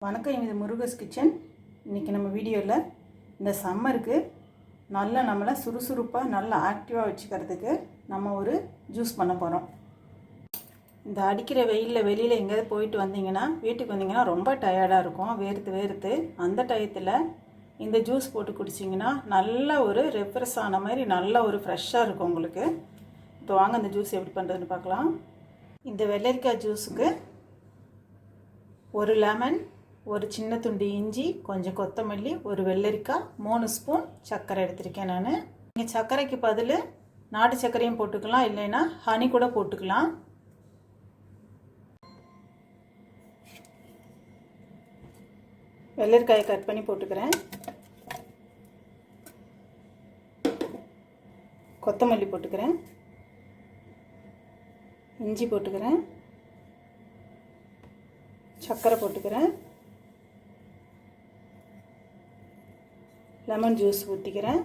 வணக்கம், இது முருகஸ் கிச்சன். இன்றைக்கி நம்ம வீடியோவில் இந்த சம்மருக்கு நல்லா நம்மளை சுறுசுறுப்பாக நல்லா ஆக்டிவாக வச்சுக்கிறதுக்கு நம்ம ஒரு ஜூஸ் பண்ண போகிறோம். இந்த அடிக்கிற வெயிலில் வெளியில் எங்கேயாவது போயிட்டு வந்தீங்கன்னா, வீட்டுக்கு வந்தீங்கன்னா ரொம்ப டயர்டாக இருக்கும், வேர்த்து அந்த டயத்தில் இந்த ஜூஸ் போட்டு குடிச்சிங்கன்னா நல்ல ஒரு ரெஃப்ரெஷ் ஆன மாதிரி நல்ல ஒரு ஃப்ரெஷ்ஷாக இருக்கும் உங்களுக்கு. இப்போ வாங்க இந்த ஜூஸ் எப்படி பண்ணுறதுன்னு பார்க்கலாம். இந்த வெள்ளரிக்காய் ஜூஸுக்கு ஒரு லெமன், ஒரு சின்ன துண்டு இஞ்சி, கொஞ்சம் கொத்தமல்லி, ஒரு வெள்ளரிக்காய், 3 ஸ்பூன் சர்க்கரை எடுத்திருக்கேன் நான். நீங்கள் சர்க்கரைக்கு பதில் நாட்டு சர்க்கரையும் போட்டுக்கலாம், இல்லைன்னா ஹனி கூட போட்டுக்கலாம். வெள்ளரிக்காயை கட் பண்ணி போட்டுக்கிறேன். கொத்தமல்லி போட்டுக்கிறேன், இஞ்சி போட்டுக்கிறேன், சர்க்கரை போட்டுக்கிறேன், லெமன் ஜூஸ் ஊற்றிக்கிறேன்,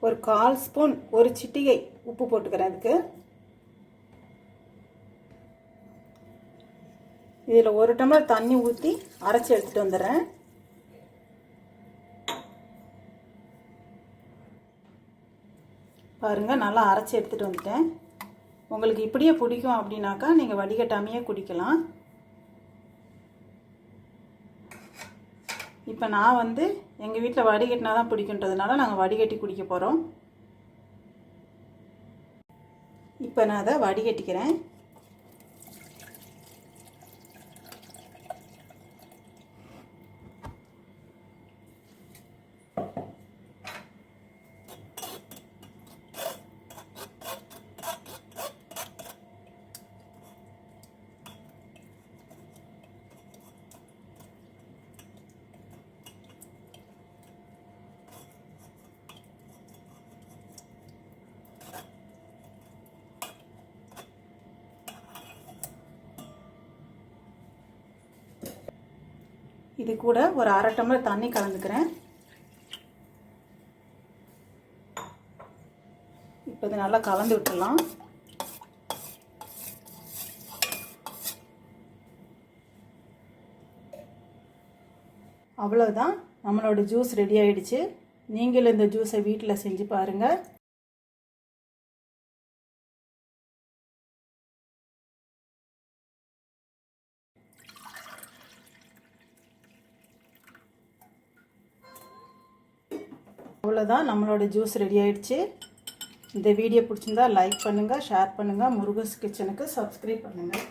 ஒரு 1/4 ஸ்பூன், ஒரு சிட்டிகை உப்பு போட்டுக்கிறேன். அதுக்கு இதில் 1 டம்ளர் தண்ணி ஊற்றி அரைச்சி எடுத்துகிட்டு வந்துடுறேன். பாருங்கள், நல்லா அரைச்சி எடுத்துகிட்டு வந்துட்டேன். உங்களுக்கு இப்படியே பிடிக்கும் அப்படின்னாக்கா நீங்கள் வடிகட்டாமையே குடிக்கலாம். இப்போ நான் எங்கள் வீட்டில் வடிகட்டினா தான் பிடிக்குன்றதுனால நாங்கள் வடிகட்டி குடிக்க போகிறோம். இப்போ நான் அதை வடிகட்டிக்கிறேன். இது கூட ஒரு 1/2 டம்ளர் தண்ணி கலந்துக்கிறேன். இப்போ இது நல்லா கலந்து விட்டுடலாம். அவ்வளோதான், நம்மளோட ஜூஸ் ரெடி ஆயிடுச்சு. நீங்களும் இந்த ஜூஸை வீட்டில் செஞ்சு பாருங்கள். அவ்வளோதான், நம்மளோட ஜூஸ் ரெடி ஆயிடுச்சு. இந்த வீடியோ பிடிச்சிருந்தா லைக் பண்ணுங்கள், ஷேர் பண்ணுங்கள், முருகஸ் கிச்சனுக்கு சப்ஸ்கிரைப் பண்ணுங்கள்.